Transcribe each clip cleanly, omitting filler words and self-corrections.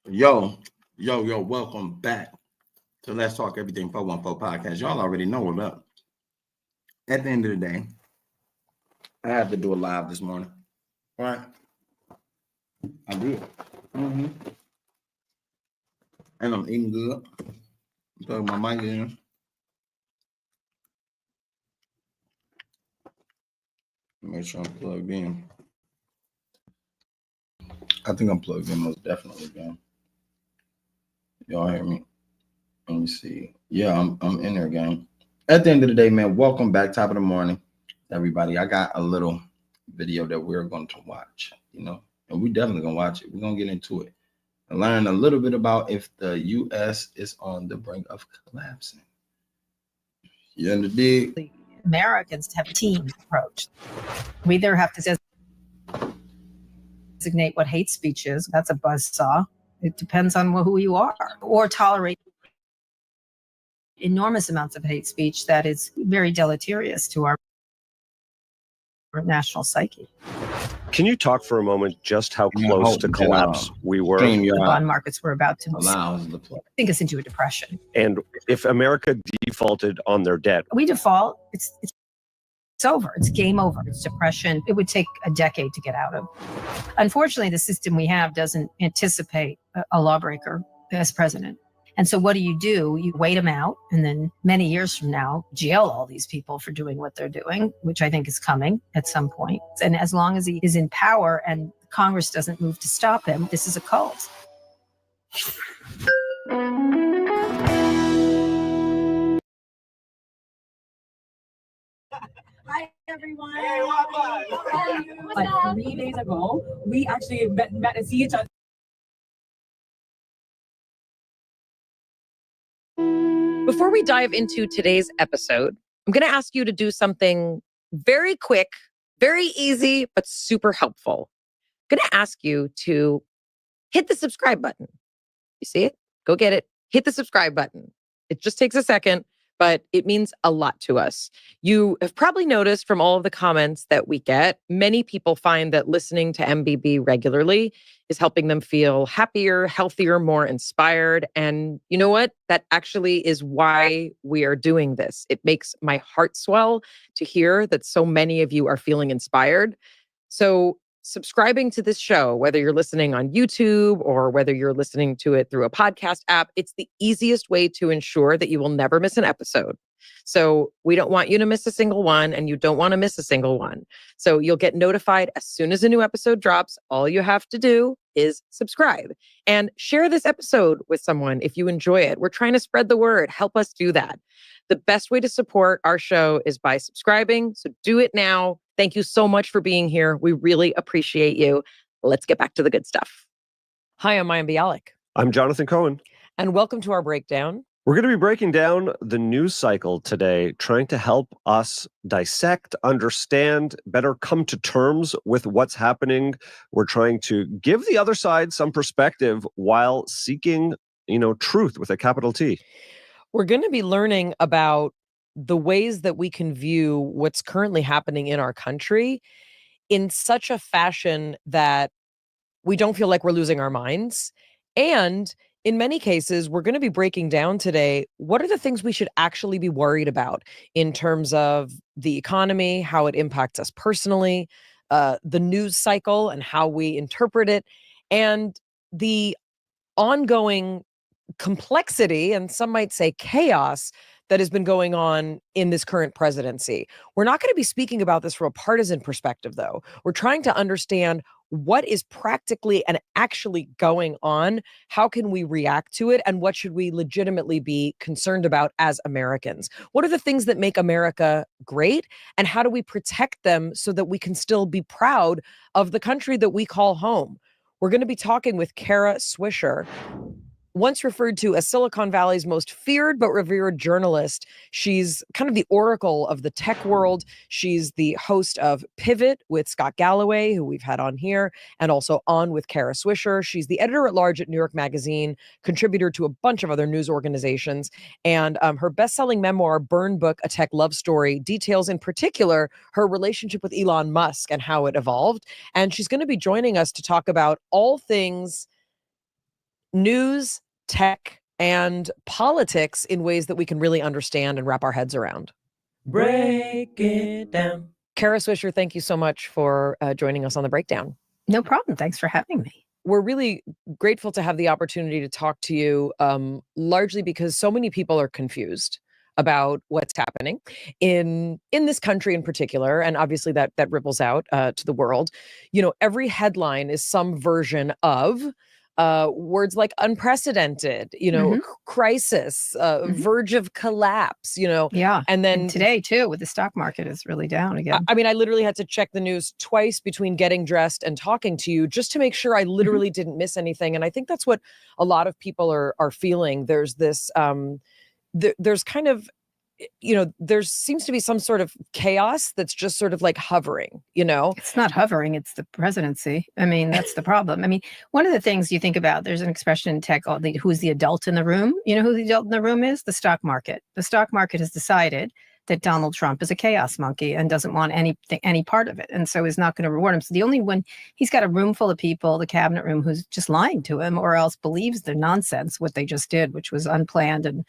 Yo, welcome back to Let's Talk Everything 414 podcast. Y'all already know what up. At the end of the day, I had to do a live this morning. All right. I did. And I'm eating good. I'm plugging my mic in. Make sure I'm plugged in. I think I'm plugged in most definitely, gang. Y'all hear me? Let me see. Yeah, I'm in there, gang. At the end of the day, man, welcome back. Top of the morning, everybody. I got a little video that we're going to watch, and we definitely going to watch it. We're going to get into it and learn a little bit about if the U.S. is on the brink of collapsing. You in the dig? Americans have a team approach. We either have to designate what hate speech is. That's a buzzsaw. It depends on who you are. Or tolerate enormous amounts of hate speech that is very deleterious to our national psyche. Can you talk for a moment just how close to collapse we were? The bond markets were about to sink us into a depression. And if America defaulted on their debt, we default, it's over. It's game over. It's depression. It would take a decade to get out of. Unfortunately, the system we have doesn't anticipate a lawbreaker as president. And so what do? You wait them out, and then many years from now, jail all these people for doing what they're doing, which I think is coming at some point. And as long as he is in power and Congress doesn't move to stop him, this is a cult. Hi, everyone. Hey, like 3 days ago, we actually met and see each other. Before we dive into today's episode, I'm going to ask you to do something very quick, very easy, but super helpful. I'm going to ask you to hit the subscribe button. You see it? Go get it. Hit the subscribe button. It just takes a second, but it means a lot to us. You have probably noticed from all of the comments that we get, many people find that listening to MBB regularly is helping them feel happier, healthier, more inspired. And you know what? That actually is why we are doing this. It makes my heart swell to hear that so many of you are feeling inspired. So subscribing to this show, whether you're listening on YouTube or whether you're listening to it through a podcast app, it's the easiest way to ensure that you will never miss an episode. So we don't want you to miss a single one, and you don't want to miss a single one. So you'll get notified as soon as a new episode drops. All you have to do is subscribe and share this episode with someone if you enjoy it. We're trying to spread the word. Help us do that. The best way to support our show is by subscribing. So do it now. Thank you so much for being here. We really appreciate you. Let's get back to the good stuff. Hi, I'm Mayim Bialik. I'm Jonathan Cohen. And welcome to our breakdown. We're going to be breaking down the news cycle today, trying to help us dissect, understand, better come to terms with what's happening. We're trying to give the other side some perspective while seeking, truth with a capital T. We're going to be learning about the ways that we can view what's currently happening in our country in such a fashion that we don't feel like we're losing our minds. And in many cases, we're going to be breaking down today, what are the things we should actually be worried about in terms of the economy, how it impacts us personally, the news cycle and how we interpret it, and the ongoing complexity, and some might say chaos, that has been going on in this current presidency. We're not going to be speaking about this from a partisan perspective, though. We're trying to understand what is practically and actually going on, how can we react to it, and what should we legitimately be concerned about as Americans? What are the things that make America great, and how do we protect them so that we can still be proud of the country that we call home? We're going to be talking with Kara Swisher, once referred to as Silicon Valley's most feared but revered journalist. She's kind of the oracle of the tech world. She's the host of Pivot with Scott Galloway, who we've had on here, and also On with Kara Swisher. She's the editor-at-large at New York Magazine, contributor to a bunch of other news organizations, and her best-selling memoir, Burn Book, A Tech Love Story, details in particular her relationship with Elon Musk and how it evolved. And she's going to be joining us to talk about all things news, tech, and politics in ways that we can really understand and wrap our heads around. Break it down. Kara Swisher, thank you so much for joining us on The Breakdown. No problem. Thanks for having me. We're really grateful to have the opportunity to talk to you, largely because so many people are confused about what's happening in this country in particular, and obviously that ripples out to the world. You know, every headline is some version of words like unprecedented, crisis, verge of collapse, Yeah. and then And today, too, with the stock market is really down again. I mean, I literally had to check the news twice between getting dressed and talking to you just to make sure I literally didn't miss anything. And I think that's what a lot of people are feeling. There's this, there's kind of, there seems to be some sort of chaos that's just sort of like hovering, It's not hovering, it's the presidency. I mean, that's the problem. I mean, one of the things you think about, there's an expression in tech called who's the adult in the room? You know who the adult in the room is? The stock market. The stock market has decided that Donald Trump is a chaos monkey and doesn't want any part of it, and so is not going to reward him. So the only one, he's got a room full of people, the cabinet room, who's just lying to him or else believes the nonsense, what they just did, which was unplanned. And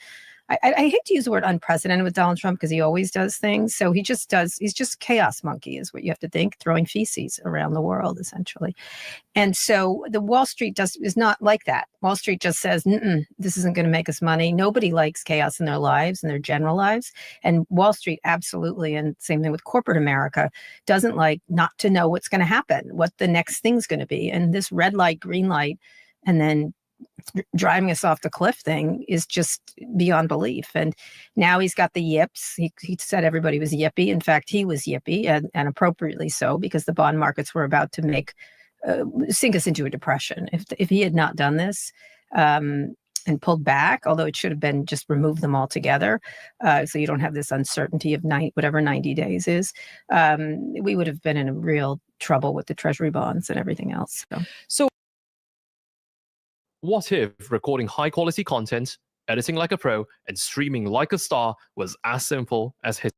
I hate to use the word unprecedented with Donald Trump because he always does things. So he's just chaos monkey is what you have to think, throwing feces around the world, essentially. And so the Wall Street is not like that. Wall Street just says, this isn't going to make us money. Nobody likes chaos in their lives, in their general lives. And Wall Street absolutely, and same thing with corporate America, doesn't like not to know what's going to happen, what the next thing's going to be. And this red light, green light, and then driving us off the cliff thing is just beyond belief. And now he's got the yips. He said everybody was yippy. In fact, he was yippy, and appropriately so, because the bond markets were about to sink us into a depression. If he had not done this and pulled back, although it should have been just remove them altogether, so you don't have this uncertainty of whatever 90 days is, we would have been in a real trouble with the treasury bonds and everything else. So what if recording high-quality content, editing like a pro, and streaming like a star was as simple as hitting?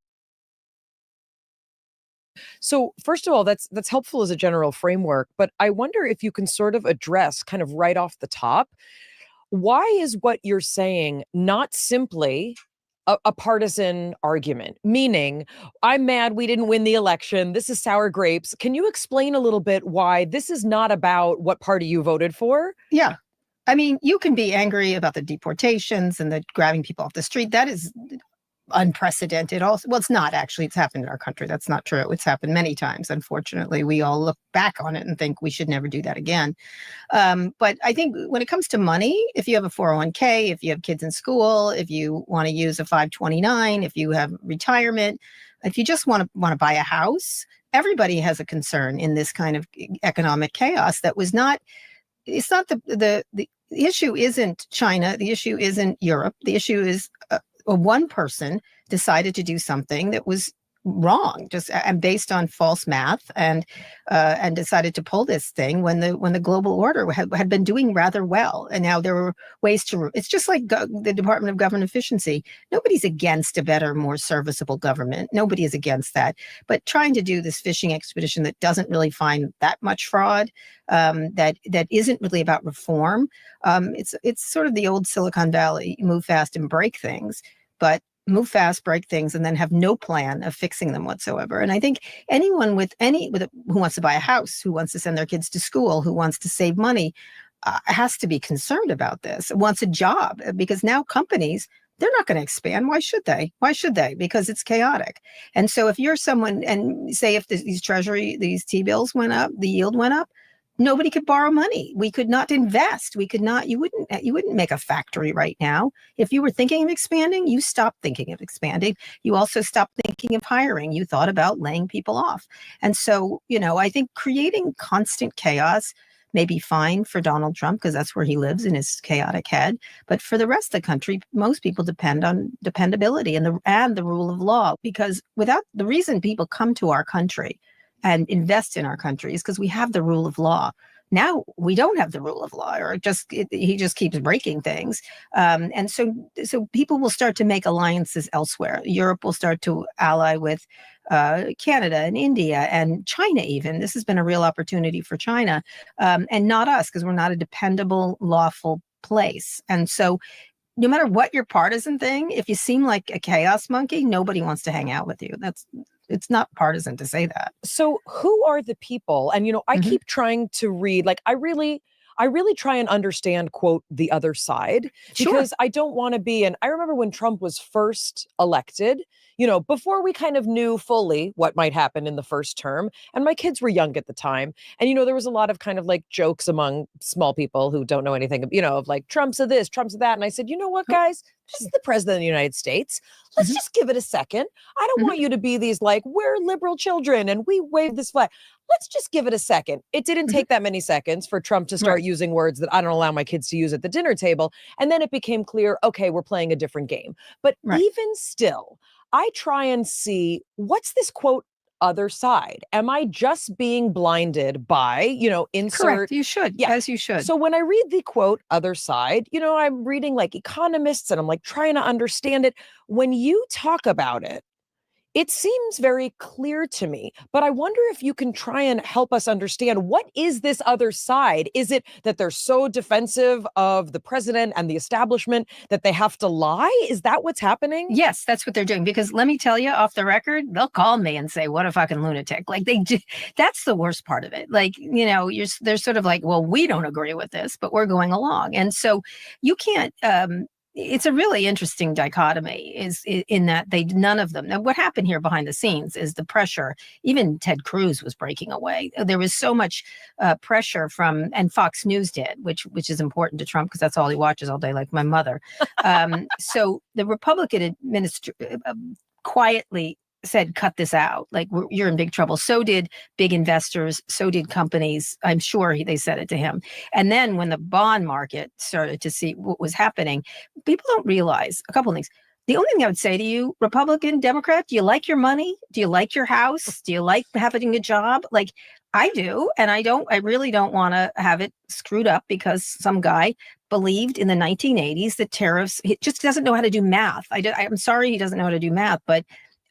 So first of all, that's helpful as a general framework, but I wonder if you can sort of address kind of right off the top, why is what you're saying not simply a partisan argument? Meaning, I'm mad we didn't win the election. This is sour grapes. Can you explain a little bit why this is not about what party you voted for? Yeah. I mean, you can be angry about the deportations and the grabbing people off the street. That is unprecedented. Also, well, it's not actually. It's happened in our country. That's not true. It's happened many times. Unfortunately, we all look back on it and think we should never do that again. But I think when it comes to money, if you have a 401k, if you have kids in school, if you want to use a 529, if you have retirement, if you just want to buy a house, everybody has a concern in this kind of economic chaos that was not. It's not the issue isn't China. The issue isn't Europe. The issue is one person decided to do something that was wrong, just and based on false math, and decided to pull this thing when the global order had been doing rather well, and now there were ways to. It's just like the Department of Government Efficiency. Nobody's against a better, more serviceable government. Nobody is against that. But trying to do this fishing expedition that doesn't really find that much fraud, that isn't really about reform. It's sort of the old Silicon Valley: move fast and break things, but move fast, break things, and then have no plan of fixing them whatsoever. And I think anyone who wants to buy a house, who wants to send their kids to school, who wants to save money, has to be concerned about this, wants a job, because now companies, they're not going to expand. Why should they? Because it's chaotic. And so if you're someone, and say if these T-bills went up, the yield went up, nobody could borrow money. We could not invest. We could not, you wouldn't make a factory right now. If you were thinking of expanding, you stopped thinking of expanding. You also stopped thinking of hiring. You thought about laying people off. And so, I think creating constant chaos may be fine for Donald Trump because that's where he lives in his chaotic head. But for the rest of the country, most people depend on dependability and the rule of law, because without the reason people come to our country and invest in our country is because we have the rule of law. Now we don't have the rule of law, or he just keeps breaking things. And so people will start to make alliances elsewhere. Europe will start to ally with Canada and India and China even. This has been a real opportunity for China, and not us, because we're not a dependable, lawful place. And so no matter what your partisan thing, if you seem like a chaos monkey, nobody wants to hang out with you. It's not partisan to say that. So who are the people? And, I Mhm. keep trying to read, like, I really try and understand, quote, the other side, Sure. because I don't want to be. And I remember when Trump was first elected, before we kind of knew fully what might happen in the first term, and my kids were young at the time. And, there was a lot of kind of like jokes among small people who don't know anything, of like Trump's of this, Trump's of that. And I said, you know what, guys, this is the president of the United States. Let's Mhm. just give it a second. I don't Mhm. want you to be these like, we're liberal children and we wave this flag. Let's just give it a second. It didn't take that many seconds for Trump to start Right. using words that I don't allow my kids to use at the dinner table. And then it became clear, okay, we're playing a different game. But Right. even still, I try and see, what's this quote other side? Am I just being blinded by, insert? Correct. You should, Yeah. as you should. So when I read the quote other side, I'm reading like economists and I'm like trying to understand it. When you talk about it, it seems very clear to me, but I wonder if you can try and help us understand, what is this other side? Is it that they're so defensive of the president and the establishment that they have to lie? Is that what's happening? Yes, that's what they're doing. Because let me tell you, off the record, they'll call me and say, "What a fucking lunatic!" Like that's the worst part of it. Like, they're sort of like, "Well, we don't agree with this, but we're going along," and so you can't. It's a really interesting dichotomy is in that none of them. Now, what happened here behind the scenes is the pressure. Even Ted Cruz was breaking away. There was so much pressure and Fox News did, which is important to Trump because that's all he watches all day, like my mother. So the Republican administration quietly said, cut this out. Like, you're in big trouble. So did big investors. So did companies. I'm sure they said it to him. And then when the bond market started to see what was happening, people don't realize a couple of things. The only thing I would say to you, Republican, Democrat, do you like your money? Do you like your house? Do you like having a job? Like, I do. And I really don't want to have it screwed up because some guy believed in the 1980s that tariffs, he just doesn't know how to do math. I'm sorry he doesn't know how to do math, but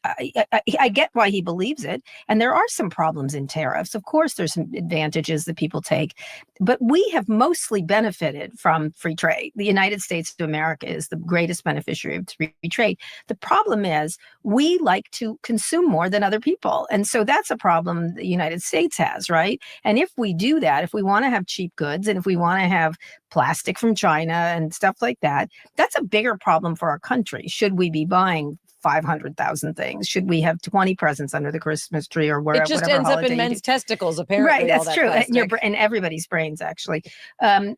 I get why he believes it. And there are some problems in tariffs. Of course, there's some advantages that people take, but we have mostly benefited from free trade. The United States of America is the greatest beneficiary of free trade. The problem is we like to consume more than other people. And so that's a problem the United States has, right? And if we do that, if we want to have cheap goods and if we want to have plastic from China and stuff like that, that's a bigger problem for our country. Should we be buying 500,000 things? Should we have 20 presents under the Christmas tree or wherever? It just ends up in men's testicles, apparently. Right, that's all that true. plastic. And everybody's brains, actually.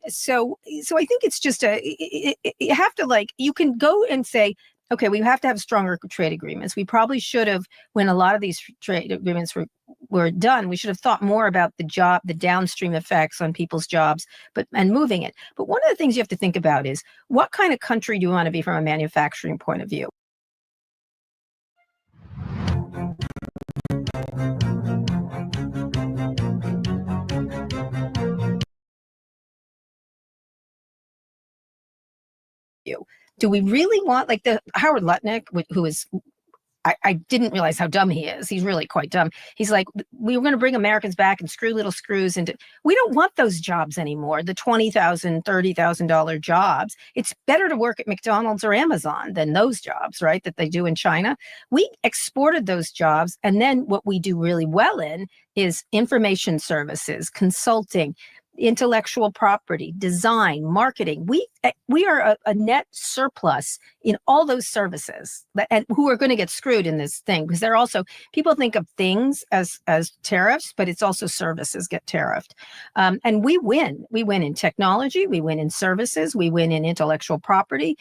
So I think it's just you have to, you can go and say, okay, we have to have stronger trade agreements. We probably should have, when a lot of these trade agreements were done, we should have thought more about the downstream effects on people's jobs, and moving it. But one of the things you have to think about is, what kind of country do you want to be from a manufacturing point of view? Do we really want, like, the Howard Lutnick, who is, I didn't realize how dumb he is. He's really quite dumb. He's like, we were going to bring Americans back and screw little screws into. We don't want those jobs anymore. The $20,000, $30,000 jobs. It's better to work at McDonald's or Amazon than those jobs, right? That they do in China. We exported those jobs, and then what we do really well in is information services, consulting, intellectual property, design, marketing. We are a net surplus in all those services, and who are going to get screwed in this thing, because they're also, people think of things as tariffs, but it's also services get tariffed. And we win in technology, we win in services, we win in intellectual property.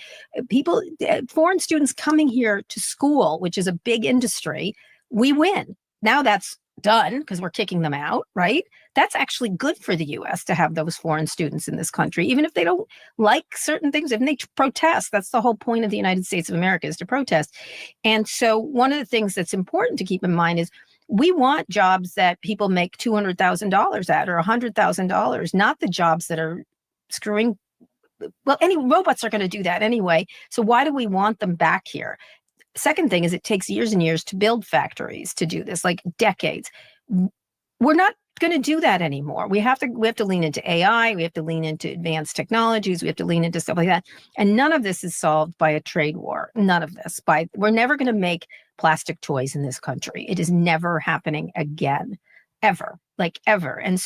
Foreign students coming here to school, which is a big industry, we win. Now that's done because we're kicking them out, right? That's actually good for the U.S. to have those foreign students in this country, even if they don't like certain things, if they protest. That's the whole point of the United States of America, is to protest. And so one of the things that's important to keep in mind is, we want jobs that people make $200,000 at, or $100,000, not the jobs that are screwing. Well, any robots are going to do that anyway. So why do we want them back here? Second thing is, it takes years and years to build factories to do this, like decades. we're not going to do that anymore. We have to lean into AI. We have to lean into advanced technologies. We have to lean into stuff like that. And none of this is solved by a trade war. None of this. We're never going to make plastic toys in this country. It is never happening again, ever, like ever. And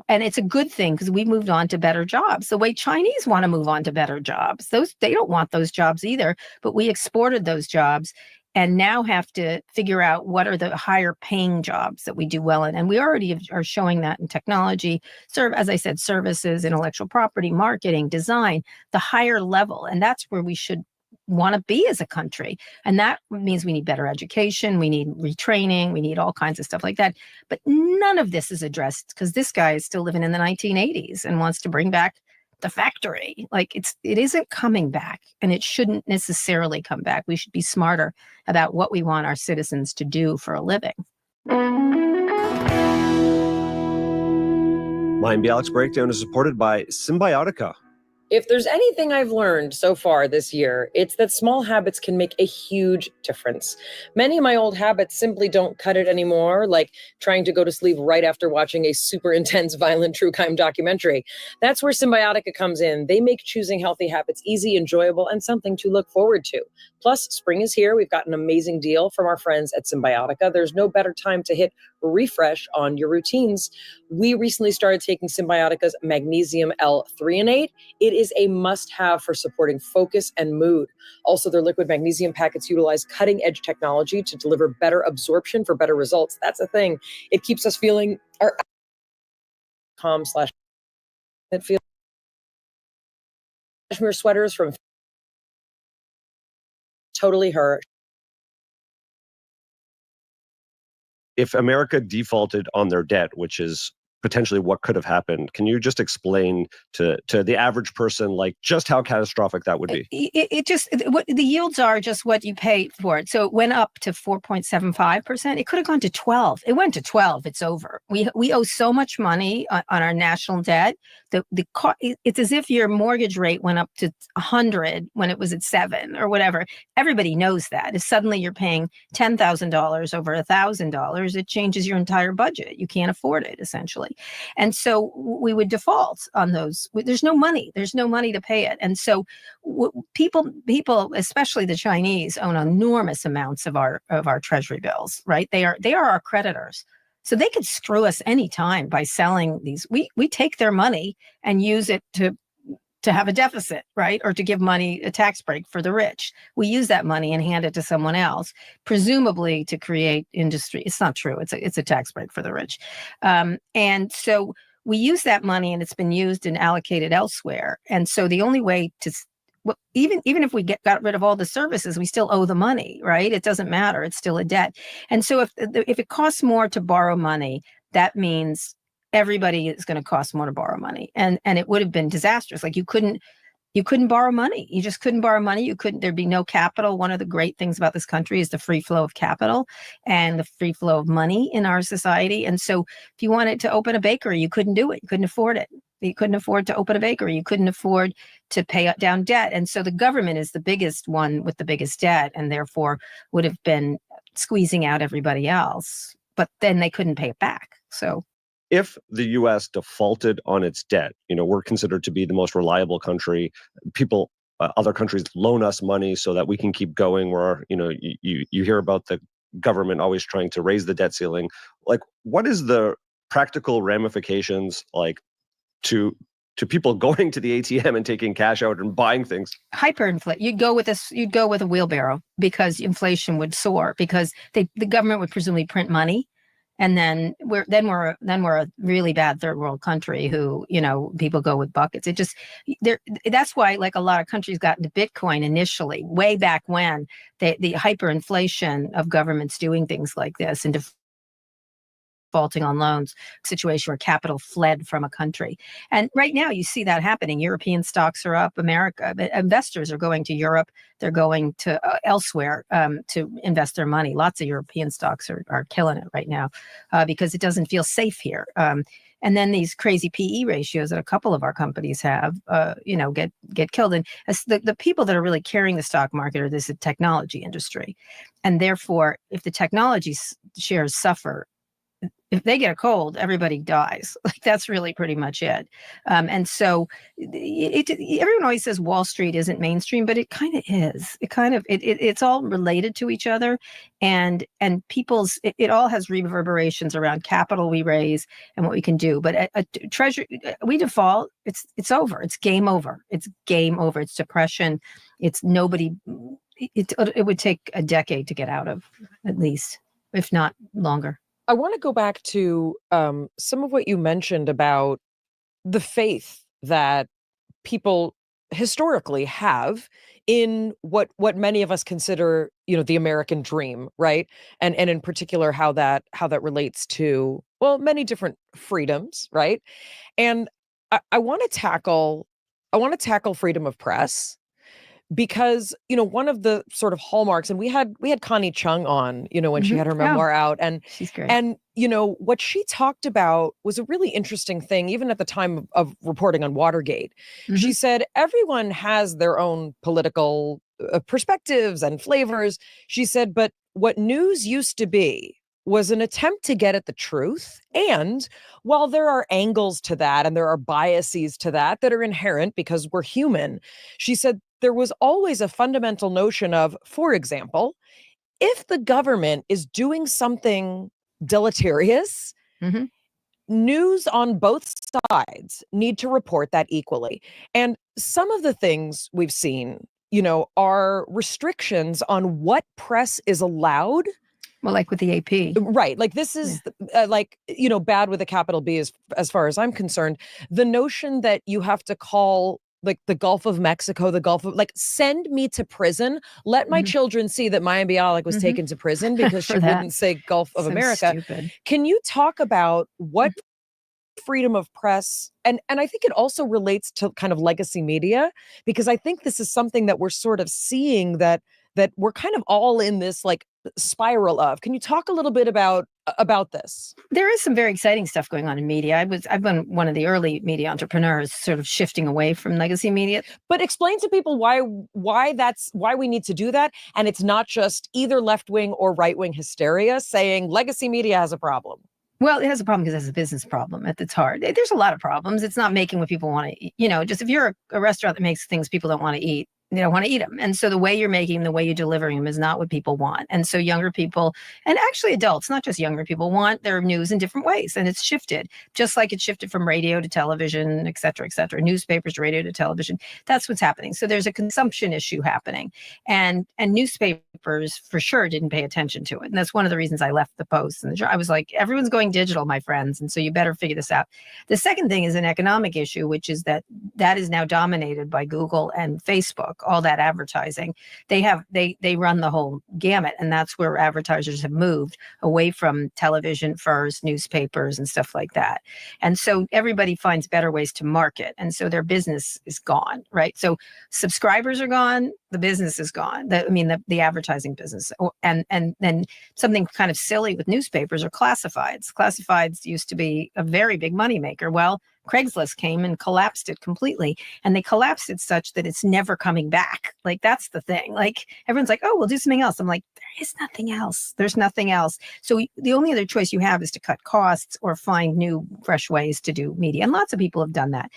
it's a good thing because we moved on to better jobs. The way Chinese want to move on to better jobs, they don't want those jobs either. But we exported those jobs, and now have to figure out what are the higher paying jobs that we do well in. And we already are showing that in technology, as I said, services, intellectual property, marketing, design, the higher level. And that's where we should want to be as a country. And that means we need better education, we need retraining, we need all kinds of stuff like that. But none of this is addressed because this guy is still living in the 1980s and wants to bring back the factory. Like it isn't coming back, and it shouldn't necessarily come back. We should be smarter about what we want our citizens to do for a living. Mind Alex Breakdown is supported by Symbiotica. If there's anything I've learned so far this year, it's that small habits can make a huge difference. Many of my old habits simply don't cut it anymore, like trying to go to sleep right after watching a super intense, violent true crime documentary. That's where Symbiotica comes in. They make choosing healthy habits easy, enjoyable, and something to look forward to. Plus, spring is here. We've got an amazing deal from our friends at Symbiotica. There's no better time to hit refresh on your routines. We recently started taking Symbiotica's Magnesium L-threonate. It is a must-have for supporting focus and mood. Also, their liquid magnesium packets utilize cutting-edge technology to deliver better absorption for better results. That's a thing. It keeps us feeling our it feels cashmere sweaters from totally her. If America defaulted on their debt, which is potentially what could have happened, can you just explain to the average person, like, just how catastrophic that would be? What the yields are just what you pay for it. So it went up to 4.75%. It could have gone to 12. It went to 12. It's over. We owe so much money on our national debt. It's as if your mortgage rate went up to 100 when it was at 7 or whatever. Everybody knows that. If suddenly you're paying $10,000 over $1,000, it changes your entire budget. You can't afford it, essentially. And so we would default on those. There's no money. There's no money to pay it. And so people, especially the Chinese, own enormous amounts of our treasury bills, right? They are our creditors. So they could screw us anytime by selling these. We take their money and use it to have a deficit, right? Or to give money, a tax break for the rich. We use that money and hand it to someone else, presumably to create industry. It's not true. It's a tax break for the rich. And so we use that money, and it's been used and allocated elsewhere. And so the only way to, even if we got rid of all the services, we still owe the money, right? It doesn't matter. It's still a debt. And so if it costs more to borrow money, that means everybody is going to cost more to borrow money. And it would have been disastrous. Like you couldn't borrow money. You just couldn't borrow money. There'd be no capital. One of the great things about this country is the free flow of capital and the free flow of money in our society. And so if you wanted to open a bakery, you couldn't do it. You couldn't afford it. You couldn't afford to open a bakery. You couldn't afford to pay down debt. And so the government is the biggest one with the biggest debt, and therefore would have been squeezing out everybody else. But then they couldn't pay it back. So if the U.S. defaulted on its debt, we're considered to be the most reliable country. People, other countries loan us money so that we can keep going. Where, you hear about the government always trying to raise the debt ceiling. Like, what is the practical ramifications, like, to people going to the ATM and taking cash out and buying things? Hyperinflate. You'd go with a wheelbarrow because inflation would soar because the government would presumably print money. And then we're a really bad third world country who, people go with buckets. That's why, like, a lot of countries got into Bitcoin initially, way back when, the hyperinflation of governments doing things like this and defaulting on loans, situation where capital fled from a country. And right now you see that happening. European stocks are up. Investors are going to Europe. They're going to elsewhere to invest their money. Lots of European stocks are killing it right now because it doesn't feel safe here. And then these crazy PE ratios that a couple of our companies have, get killed. And the people that are really carrying the stock market are the technology industry. And therefore, if the technology shares suffer, if they get a cold, everybody dies. Like that's really pretty much it. And so everyone always says Wall Street isn't mainstream, but it kind of is. It's all related to each other, and people's it all has reverberations around capital we raise and what we can do. But a treasury, we default, it's over. It's game over. It's game over. It's depression. It's nobody. It would take a decade to get out of, at least, if not longer. I want to go back to some of what you mentioned about the faith that people historically have in what many of us consider, the American dream, right? And in particular, how that relates to, well, many different freedoms, right? And I want to tackle freedom of press, because one of the sort of hallmarks, and we had Connie Chung on, when she had her memoir out, and she's great. And what she talked about was a really interesting thing, even at the time of reporting on Watergate. She said everyone has their own political perspectives and flavors. She said, but what news used to be was an attempt to get at the truth. And while there are angles to that and there are biases to that are inherent because we're human, she said there was always a fundamental notion of, for example, if the government is doing something deleterious, news on both sides need to report that equally. And some of the things we've seen, are restrictions on what press is allowed. Well, like with the AP. Right. Like this is bad with a capital B as far as I'm concerned. The notion that you have to call like the Gulf of Mexico, the Gulf of, like, send me to prison. Let my children see that Maya Bialik was taken to prison because she wouldn't say Gulf of America. Stupid. Can you talk about what freedom of press, and I think it also relates to kind of legacy media, because I think this is something that we're sort of seeing that we're kind of all in this like spiral of. Can you talk a little bit about this? There is some very exciting stuff going on in media. I've been one of the early media entrepreneurs sort of shifting away from legacy media. But explain to people why we need to do that. And it's not just either left-wing or right-wing hysteria saying legacy media has a problem. Well, it has a problem because it has a business problem at its heart. There's a lot of problems. It's not making what people want to eat. Just if you're a restaurant that makes things people don't want to eat, they don't want to eat them. And so the way you're making them, the way you're delivering them is not what people want. And so younger people, and actually adults, not just younger people, want their news in different ways. And it's shifted, just like it shifted from radio to television, et cetera, newspapers to radio to television. That's what's happening. So there's a consumption issue happening. And newspapers for sure didn't pay attention to it. And that's one of the reasons I left the Post. And I was like, everyone's going digital, my friends. And so you better figure this out. The second thing is an economic issue, which is that is now dominated by Google and Facebook. All that advertising, they run the whole gamut, and that's where advertisers have moved away from television first, newspapers and stuff like that. And so everybody finds better ways to market, and so their business is gone, right? So subscribers are gone, the business is gone. The advertising business, and then something kind of silly with newspapers are classifieds. Classifieds used to be a very big moneymaker. Well, Craigslist came and collapsed it completely. And they collapsed it such that it's never coming back. Like, that's the thing. Like, everyone's like, oh, we'll do something else. I'm like, there is nothing else. There's nothing else. So the only other choice you have is to cut costs or find new, fresh ways to do media. And lots of people have done that.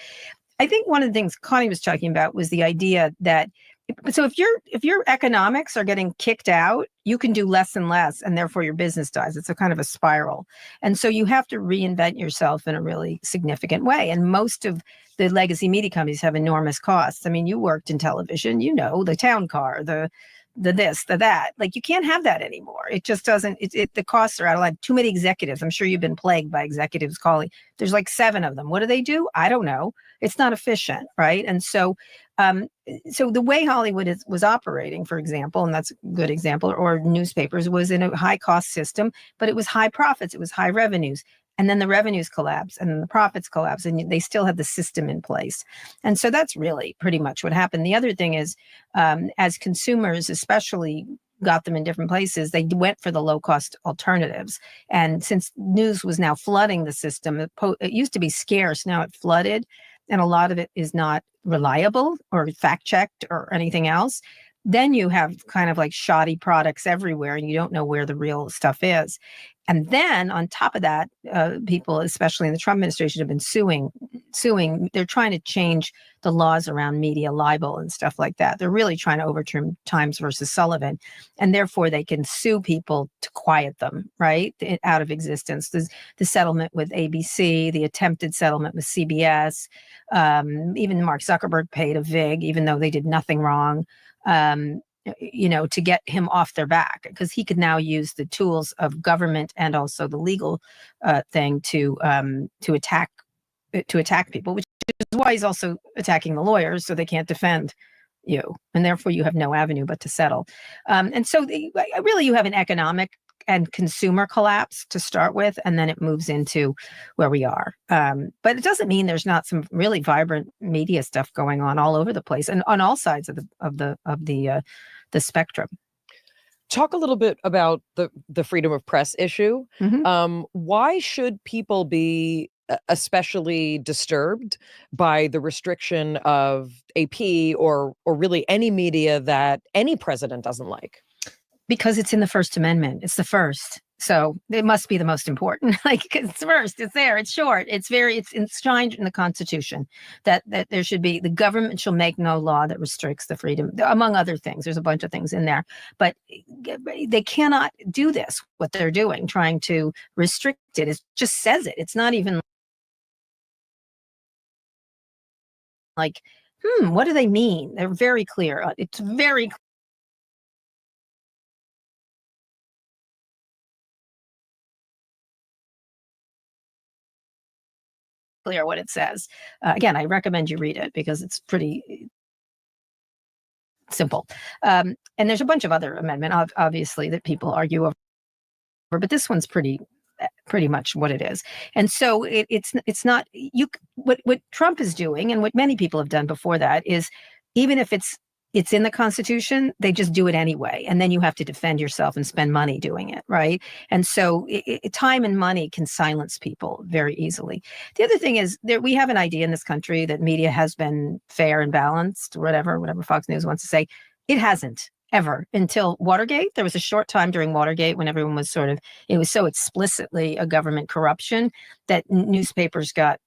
I think one of the things Connie was talking about was the idea that, so if your economics are getting kicked out, you can do less and less, and therefore your business dies. It's a kind of a spiral. And so you have to reinvent yourself in a really significant way. And most of the legacy media companies have enormous costs. I mean, you worked in television, the town car, the this, the that. Like, you can't have that anymore. It just doesn't, the costs are out of line. Too many executives. I'm sure you've been plagued by executives calling. There's like 7 of them. What do they do? I don't know. It's not efficient, right? And so the way Hollywood was operating, for example, and that's a good example, or newspapers, was in a high cost system, but it was high profits, it was high revenues. And then the revenues collapse and then the profits collapse, and they still had the system in place. And so that's really pretty much what happened. The other thing is, as consumers especially got them in different places, they went for the low cost alternatives. And since news was now flooding the system, it used to be scarce, now it flooded. And a lot of it is not reliable or fact checked or anything else. then you have kind of like shoddy products everywhere, and you don't know where the real stuff is. And then on top of that, people, especially in the Trump administration, have been suing. They're trying to change the laws around media libel and stuff like that. They're really trying to overturn Times versus Sullivan, and therefore they can sue people to quiet them, right, out of existence. The settlement with ABC, the attempted settlement with CBS, even Mark Zuckerberg paid a vig, even though they did nothing wrong. To get him off their back, because he could now use the tools of government and also the legal thing to attack people, which is why he's also attacking the lawyers, so they can't defend you, and therefore you have no avenue but to settle. And so really you have an economic and consumer collapse to start with, and then it moves into where we are. But it doesn't mean there's not some really vibrant media stuff going on all over the place and on all sides of the spectrum. Talk a little bit about the freedom of press issue. Why should people be especially disturbed by the restriction of AP or really any media that any president doesn't like? Because it's in the First Amendment. It's the first. So it must be the most important. It's first, it's there, it's short, it's enshrined in the Constitution that there should be, the government shall make no law that restricts the freedom, among other things. There's a bunch of things in there, but they cannot do this, what they're doing, trying to restrict it. It just says it. It's not even like, what do they mean? They're very clear. It's very clear what it says. Again, I recommend you read it because it's pretty simple. And there's a bunch of other amendments, obviously, that people argue over, but this one's pretty much what it is. And so it's not what Trump is doing, and what many people have done before that, is even if it's in the Constitution, they just do it anyway. And then you have to defend yourself and spend money doing it, right? And so time and money can silence people very easily. The other thing is that we have an idea in this country that media has been fair and balanced, whatever Fox News wants to say. It hasn't. Ever until Watergate. There was a short time during Watergate when everyone was it was so explicitly a government corruption that newspapers got,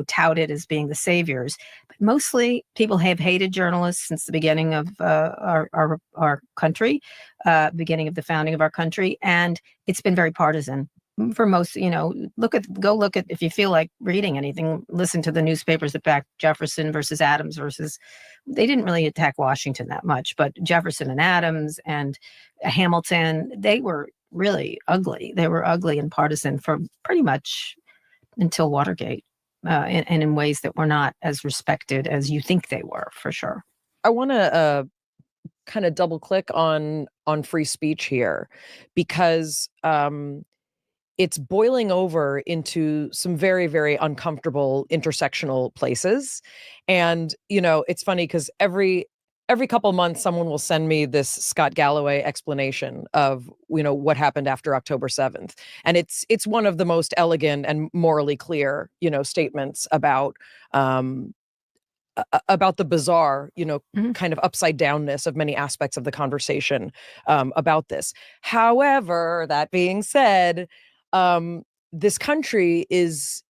touted as being the saviors. But mostly people have hated journalists since the beginning of our country, beginning of the founding of our country. And it's been very partisan. For most, go look at, if you feel like reading anything, listen to the newspapers that backed Jefferson versus Adams they didn't really attack Washington that much, but Jefferson and Adams and Hamilton, they were really ugly. They were ugly and partisan for pretty much until Watergate, and in ways that were not as respected as you think they were, for sure. I want to kind of double click on free speech here, because it's boiling over into some very, very uncomfortable intersectional places. And, it's funny because every couple months, someone will send me this Scott Galloway explanation of, what happened after October 7th. And it's one of the most elegant and morally clear, statements about the bizarre, kind of upside downness of many aspects of the conversation about this. However, that being said, this country is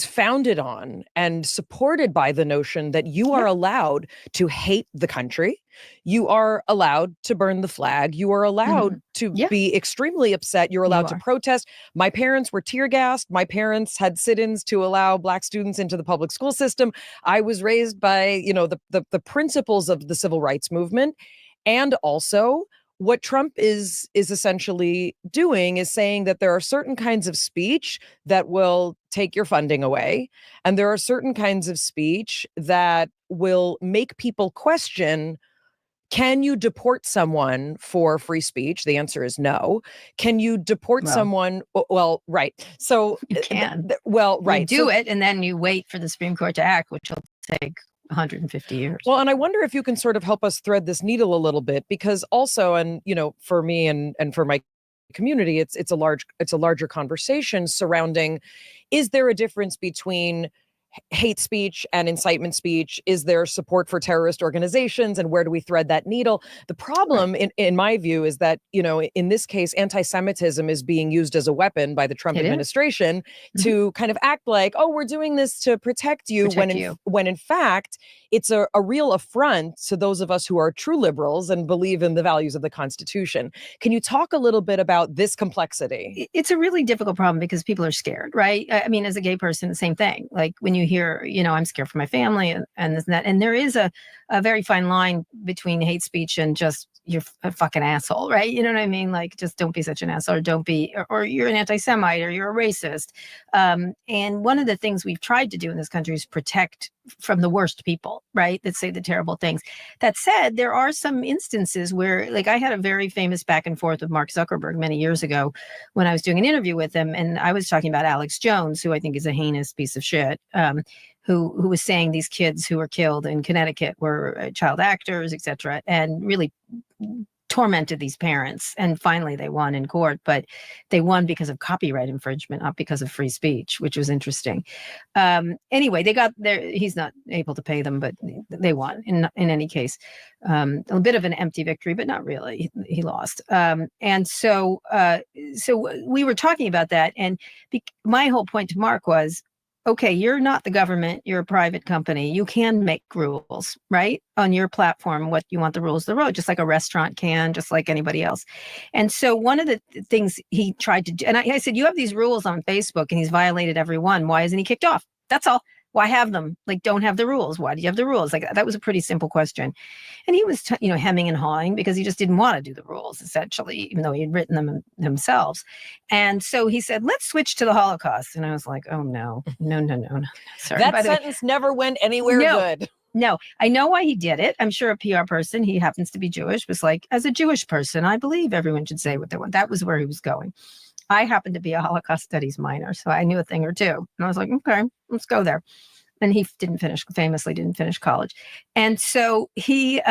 founded on and supported by the notion that you are allowed to hate the country. You are allowed to burn the flag. You are allowed to be extremely upset. You're allowed to protest. My parents were tear gassed. My parents had sit-ins to allow Black students into the public school system. I was raised by, the principles of the civil rights movement. And also, what Trump is essentially doing is saying that there are certain kinds of speech that will take your funding away, and there are certain kinds of speech that will make people question, can you deport someone for free speech? The answer is no. Can you deport someone? Well, right. So you can. Right. You do it, and then you wait for the Supreme Court to act, which will take 150 years. Well, and I wonder if you can sort of help us thread this needle a little bit, because also, and for me and for my community, it's a larger conversation surrounding, is there a difference between hate speech and incitement speech? Is there support for terrorist organizations, and where do we thread that needle? The problem, in my view, is that, in this case, anti-Semitism is being used as a weapon by the Trump administration to kind of act like, oh, we're doing this to protect you, when in fact, it's a real affront to those of us who are true liberals and believe in the values of the Constitution. Can you talk a little bit about this complexity? It's a really difficult problem because people are scared, right? I mean, as a gay person, the same thing. Like when you hear, I'm scared for my family and this and that. And there is a very fine line between hate speech and just you're a fucking asshole, right? You know what I mean? Like, just don't be such an asshole, or don't be, or you're an anti-Semite, or you're a racist. And one of the things we've tried to do in this country is protect from the worst people, right? That say the terrible things. That said, there are some instances where, like, I had a very famous back and forth with Mark Zuckerberg many years ago when I was doing an interview with him, and I was talking about Alex Jones, who I think is a heinous piece of shit, who was saying these kids who were killed in Connecticut were child actors, et cetera, and really tormented these parents. And finally they won in court, but they won because of copyright infringement, not because of free speech, which was interesting. Anyway, they got there. He's not able to pay them, but they won in any case. A bit of an empty victory, but not really. He lost. And so we were talking about that. And my whole point to Mark was, okay, you're not the government, you're a private company. You can make rules, right? On your platform, what you want the rules of the road, just like a restaurant can, just like anybody else. And so one of the things he tried to do, and I said, you have these rules on Facebook and he's violated every one. Why isn't he kicked off? That's all. Why have them? Like, don't have the rules. Why do you have the rules? Like, that was a pretty simple question. And he was, hemming and hawing because he just didn't want to do the rules, essentially, even though he had written them themselves. And so he said, let's switch to the Holocaust. And I was like, oh, no. Sorry. That sentence never went anywhere good. No, I know why he did it. I'm sure a PR person, he happens to be Jewish, was like, as a Jewish person, I believe everyone should say what they want. That was where he was going. I happened to be a Holocaust studies minor, so I knew a thing or two. And I was like, okay, let's go there. And he famously didn't finish college. And so he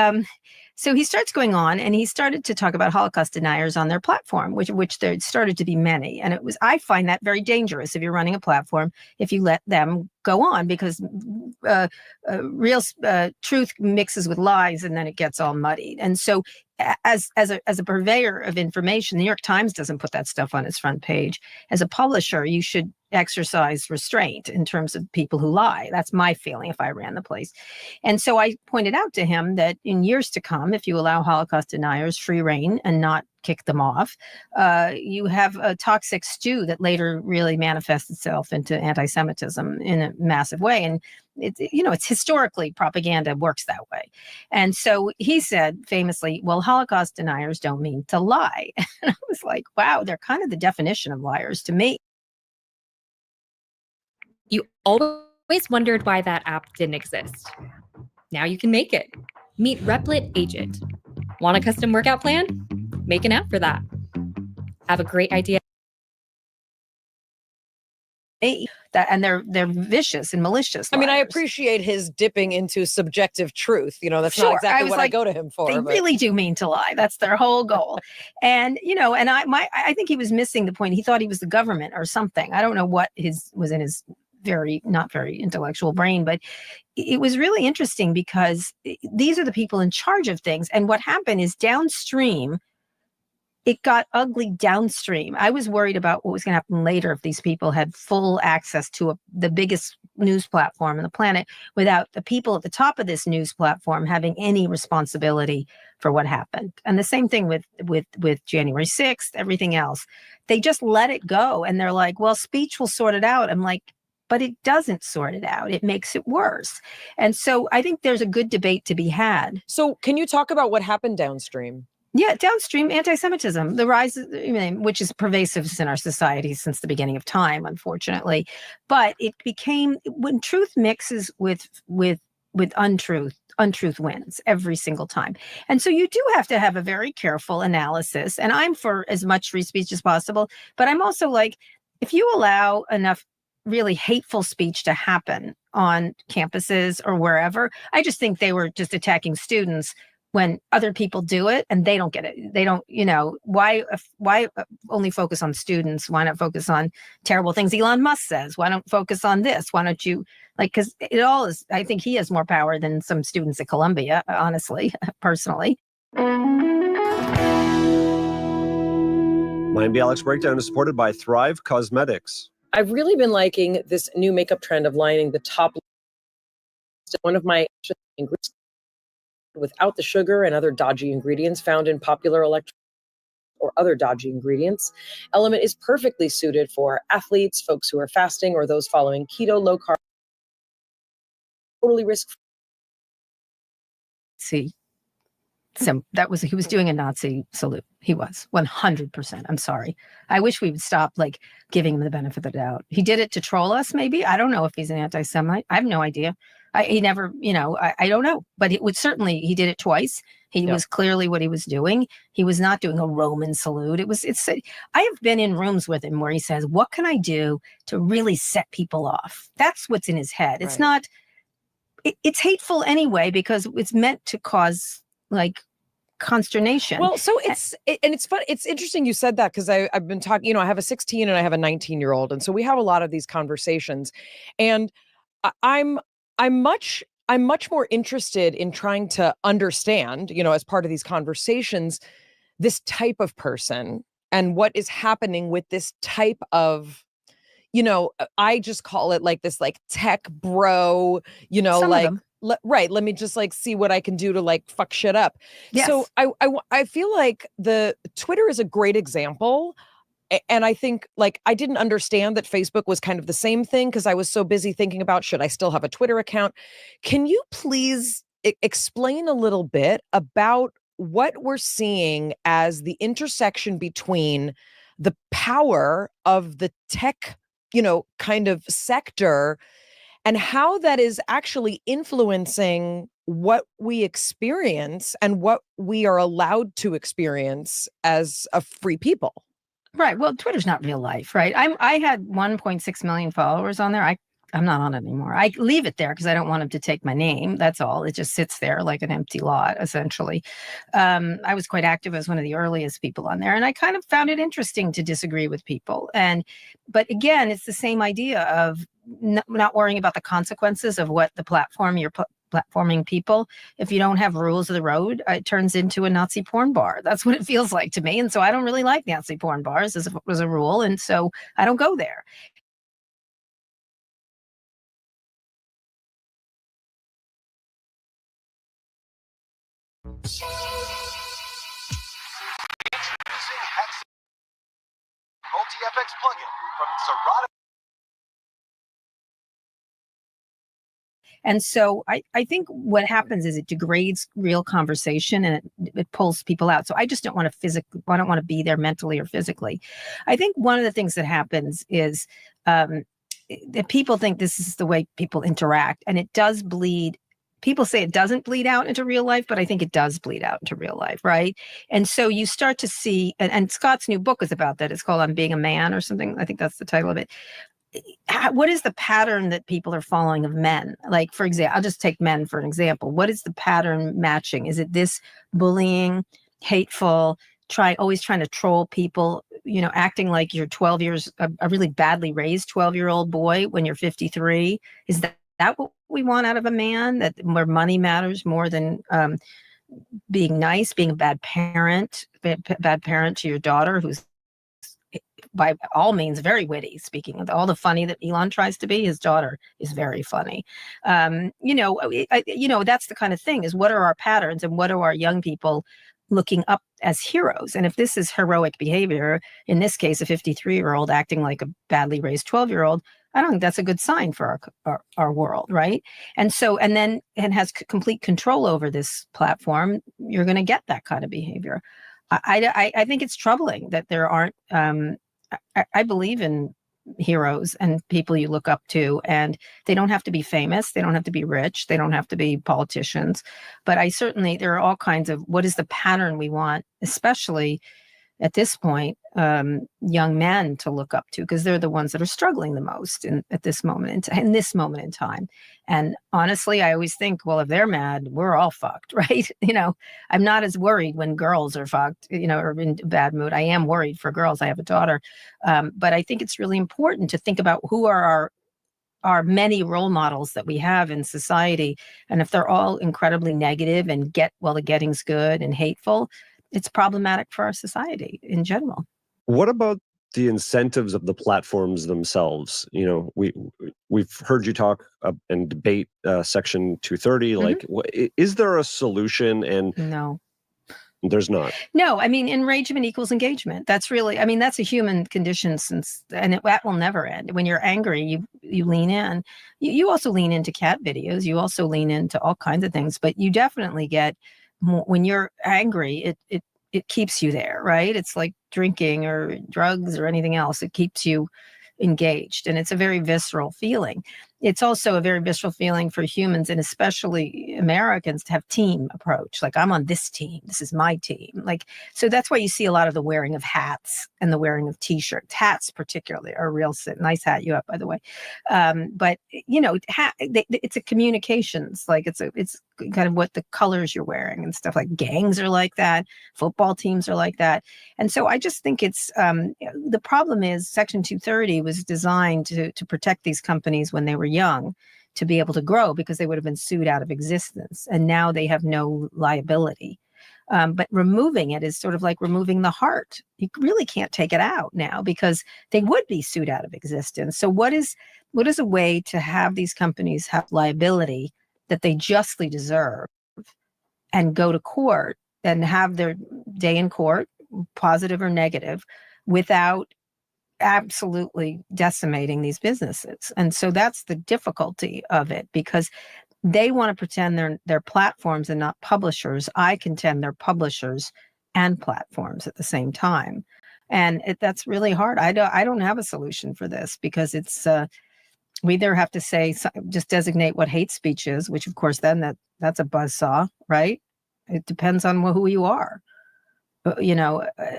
starts going on, and he started to talk about Holocaust deniers on their platform, which there started to be many. And I find that very dangerous if you're running a platform, if you let them go on, because real truth mixes with lies, and then it gets all muddied. And so as a purveyor of information, the New York Times doesn't put that stuff on its front page. As a publisher, you should exercise restraint in terms of people who lie. That's my feeling if I ran the place. And so I pointed out to him that in years to come, if you allow Holocaust deniers free reign and not kick them off, you have a toxic stew that later really manifests itself into anti-Semitism in a massive way. And it's historically, propaganda works that way. And so he said famously, well, Holocaust deniers don't mean to lie. And I was like, wow, they're kind of the definition of liars to me. You always wondered why that app didn't exist. Now you can make it. Meet Replit Agent. Want a custom workout plan? Make an app for that. Have a great idea. And they're vicious and malicious. I mean, I liars. appreciate his dipping into subjective truth. That's not exactly what I go to him for. They really do mean to lie. That's their whole goal. And and I think he was missing the point. He thought he was the government or something. I don't know what was in his not very intellectual brain, but it was really interesting because these are the people in charge of things. And what happened is downstream, it got ugly downstream. I was worried about what was going to happen later if these people had full access to the biggest news platform on the planet without the people at the top of this news platform having any responsibility for what happened. And the same thing with January 6th, everything else. They just let it go. And they're like, well, speech will sort it out. I'm like, but it doesn't sort it out. It makes it worse. And so I think there's a good debate to be had. So can you talk about what happened downstream? Yeah, downstream anti-Semitism, the rise, which is pervasive in our society since the beginning of time, unfortunately. But it became, when truth mixes with untruth wins every single time. And so you do have to have a very careful analysis. And I'm for as much free speech as possible. But I'm also like, if you allow enough really hateful speech to happen on campuses or wherever, I just think they were just attacking students when other people do it and they don't get it. They don't, why only focus on students? Why not focus on terrible things Elon Musk says? Why don't focus on this? Why don't you because it all is, I think he has more power than some students at Columbia, honestly, personally. Miami Alex Breakdown is supported by Thrive Cosmetics. I've really been liking this new makeup trend of lining the top. One of my ingredients without the sugar and other dodgy ingredients found in popular electronics or other dodgy ingredients. Element is perfectly suited for athletes, folks who are fasting, or those following keto, low carb, totally risk. See, so he was doing a Nazi salute. He was 100%. I'm sorry. I wish we would stop giving him the benefit of the doubt. He did it to troll us, maybe. I don't know if he's an anti-Semite. I have no idea. He never, I don't know, but he did it twice. He was clearly what he was doing. He was not doing a Roman salute. I have been in rooms with him where he says, what can I do to really set people off? That's what's in his head. It's not, it's hateful anyway, because it's meant to cause consternation. Well, so it's fun. It's interesting you said that, because I've been talking, I have a 16 and I have a 19-year-old. And so we have a lot of these conversations, and I'm much more interested in trying to understand, as part of these conversations, this type of person and what is happening with this type of, I just call it this tech bro, Some of them. Let me just see what I can do to fuck shit up. Yes. So I feel like the Twitter is a great example. And I think I didn't understand that Facebook was kind of the same thing, because I was so busy thinking about, should I still have a Twitter account? Can you please explain a little bit about what we're seeing as the intersection between the power of the tech, kind of sector, and how that is actually influencing what we experience and what we are allowed to experience as a free people? Right. Well, Twitter's not real life, right? I had 1.6 million followers on there. I'm not on it anymore. I leave it there because I don't want them to take my name. That's all. It just sits there like an empty lot, essentially. I was quite active as one of the earliest people on there, and I kind of found it interesting to disagree with people. But again, it's the same idea of not worrying about the consequences of what the platform you're platforming people. If you don't have rules of the road, it turns into a Nazi porn bar. That's what it feels like to me. And so I don't really like Nazi porn bars as a rule. And so I don't go there. Multi-FX plugin from Serato. And so I think what happens is it degrades real conversation, and it pulls people out. So I just don't want to be there mentally or physically. I think one of the things that happens is that people think this is the way people interact, and it does bleed. People say it doesn't bleed out into real life, but I think it does bleed out into real life, right? And so you start to see, and Scott's new book is about that. It's called "I'm Being a Man" or something. I think that's the title of it. What is the pattern that people are following of men? Like, for example, I'll just take men for an example. What is the pattern matching? Is it this bullying, hateful, always trying to troll people, acting like you're 12 years, a really badly raised 12-year-old boy when you're 53? Is that what we want out of a man? Where money matters more than being nice, being a bad parent to your daughter, who's by all means very witty. Speaking of all the funny that Elon tries to be, his daughter is very funny. That's the kind of thing, is what are our patterns, and what are our young people looking up as heroes? And if this is heroic behavior, in this case, a 53-year-old acting like a badly raised 12-year-old, I don't think that's a good sign for our world, right? And has complete control over this platform, you're going to get that kind of behavior. I think it's troubling that there aren't. I believe in heroes and people you look up to, and they don't have to be famous. They don't have to be rich. They don't have to be politicians. But there are all kinds of, what is the pattern we want, especially at this point, young men to look up to, because they're the ones that are struggling the most at this moment in this moment in time. And honestly, I always think, well, if they're mad, we're all fucked, right? I'm not as worried when girls are fucked, or in a bad mood. I am worried for girls. I have a daughter, but I think it's really important to think about who are our many role models that we have in society. And if they're all incredibly negative and the getting's good and hateful, it's problematic for our society in general. What about the incentives of the platforms themselves? We've heard you talk and debate Section 230. Like, is there a solution? And no, there's not. No, I mean, enragement equals engagement. That's really, that's a human condition that will never end. When you're angry, you lean in. You also lean into cat videos. You also lean into all kinds of things, but you definitely get more when you're angry. It keeps you there, right? It's like drinking or drugs or anything else. It keeps you engaged, and it's a very visceral feeling. It's also a very visceral feeling for humans, and especially Americans, to have team approach. Like, I'm on this team. This is my team. Like, so that's why you see a lot of the wearing of hats and the wearing of t-shirts. Hats particularly are real nice hat you have, by the way. But it's a communications, like it's kind of what the colors you're wearing and stuff. Like, gangs are like that. Football teams are like that. And so I just think it's the problem is Section 230 was designed to protect these companies when they were young, to be able to grow, because they would have been sued out of existence. And now they have no liability. But removing it is sort of like removing the heart. You really can't take it out now, because they would be sued out of existence. So what is a way to have these companies have liability that they justly deserve and go to court and have their day in court, positive or negative, without absolutely decimating these businesses? And so that's the difficulty of it, because they want to pretend they're platforms and not publishers. I contend they're publishers and platforms at the same time. And that's really hard. I don't have a solution for this, because it's we either have to say, just designate what hate speech is, which of course then that's a buzzsaw, right? It depends on who you are.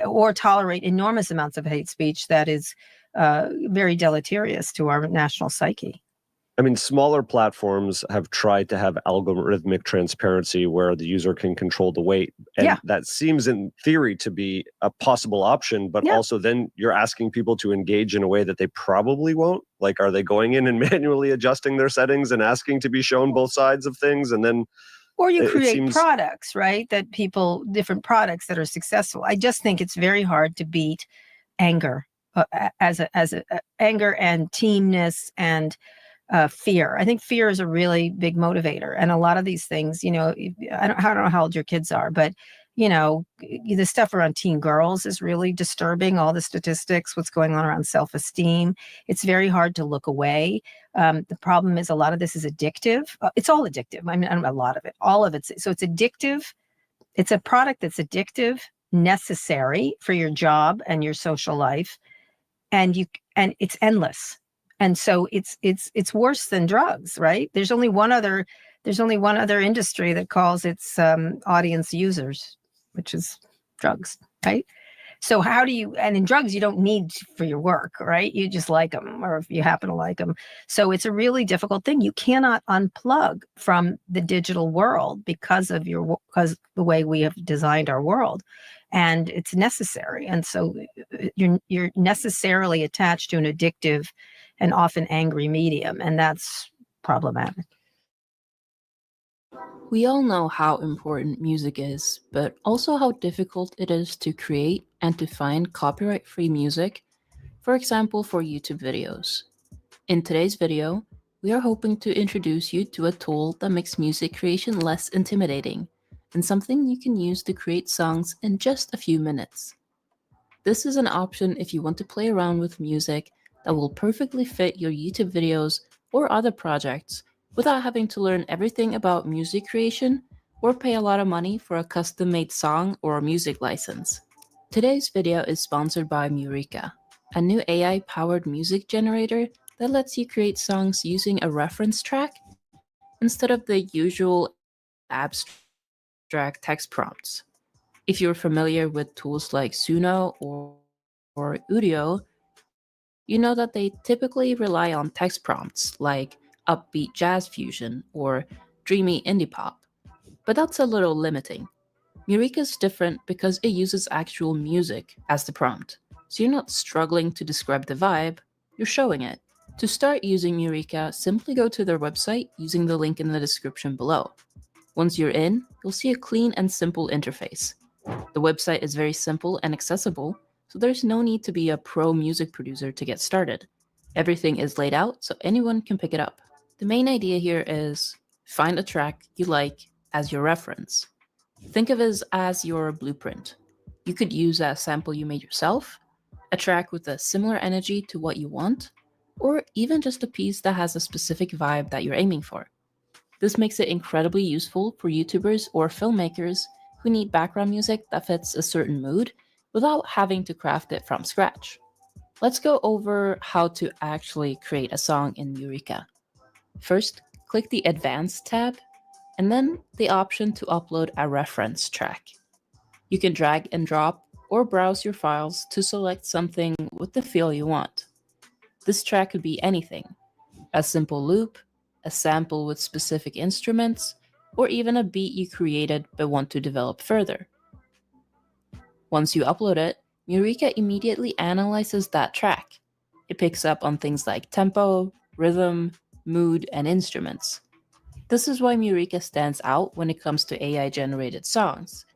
Or tolerate enormous amounts of hate speech that is very deleterious to our national psyche. I mean, smaller platforms have tried to have algorithmic transparency where the user can control the weight. And that seems in theory to be a possible option, but also then you're asking people to engage in a way that they probably won't. Like, are they going in and manually adjusting their settings and asking to be shown both sides of things? And then or you create products, right? Different products that are successful. I just think it's very hard to beat anger as anger and teamness and fear. I think fear is a really big motivator. And a lot of these things, I don't know how old your kids are, but the stuff around teen girls is really disturbing. All the statistics, what's going on around self-esteem. It's very hard to look away. The problem is a lot of this is addictive. It's all addictive. I mean, a lot of it, all of it. So it's addictive. It's a product that's addictive, necessary for your job and your social life. And it's endless. And so it's worse than drugs, right? There's only one other industry that calls its audience users, which is drugs, right? So and in drugs, you don't need for your work, right? You just like them, or if you happen to like them. So it's a really difficult thing. You cannot unplug from the digital world because of the way we have designed our world. And it's necessary. And so you're necessarily attached to an addictive and often angry medium, and that's problematic. We all know how important music is, but also how difficult it is to create and to find copyright-free music, for example, for YouTube videos. In today's video, we are hoping to introduce you to a tool that makes music creation less intimidating, and something you can use to create songs in just a few minutes. This is an option if you want to play around with music that will perfectly fit your YouTube videos or other projects without having to learn everything about music creation or pay a lot of money for a custom-made song or a music license. Today's video is sponsored by Murica, a new AI-powered music generator that lets you create songs using a reference track instead of the usual abstract text prompts. If you're familiar with tools like Suno or Udio, you know that they typically rely on text prompts like upbeat jazz fusion or dreamy indie pop. But that's a little limiting. Murica's different because it uses actual music as the prompt, so you're not struggling to describe the vibe, you're showing it. To start using Murica, simply go to their website using the link in the description below. Once you're in, you'll see a clean and simple interface. The website is very simple and accessible, so there's no need to be a pro music producer to get started. Everything is laid out so anyone can pick it up. The main idea here is find a track you like as your reference. Think of it as your blueprint. You could use a sample you made yourself, a track with a similar energy to what you want, or even just a piece that has a specific vibe that you're aiming for. This makes it incredibly useful for YouTubers or filmmakers who need background music that fits a certain mood without having to craft it from scratch. Let's go over how to actually create a song in Murica. First, click the Advanced tab, and then the option to upload a reference track. You can drag and drop or browse your files to select something with the feel you want. This track could be anything: a simple loop, a sample with specific instruments, or even a beat you created but want to develop further. Once you upload it, Murica immediately analyzes that track. It picks up on things like tempo, rhythm, mood, and instruments. This is why Murica stands out when it comes to AI-generated songs.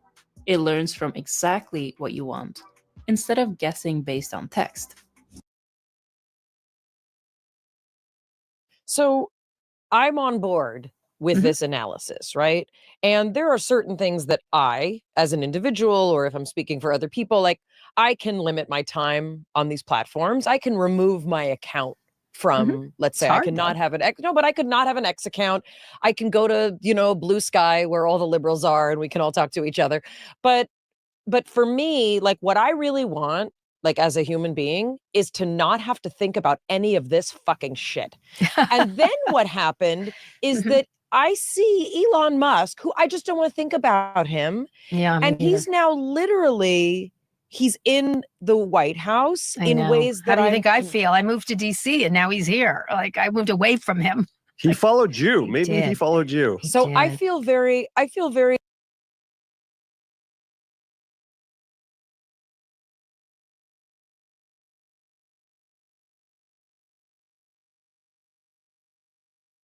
It learns from exactly what you want, instead of guessing based on text. So I'm on board with Mhm. this analysis, right? And there are certain things that I, as an individual, or if I'm speaking for other people, like I can limit my time on these platforms. I can remove my account from, let's It's say, I hard, cannot though. have an X. No, but I could not have an X account. I can go to, Blue Sky where all the liberals are and we can all talk to each other. But for me, like what I really want, like as a human being, is to not have to think about any of this fucking shit. And then what happened is Mhm. that I see Elon Musk, who I just don't want to think about him. Yeah, me And neither. he's now literally, he's in the White House I in know. ways How that do you I'm think I feel? I moved to DC and now he's here. Like I moved away from him. He followed you. He Maybe he did. followed you. He so I did. feel very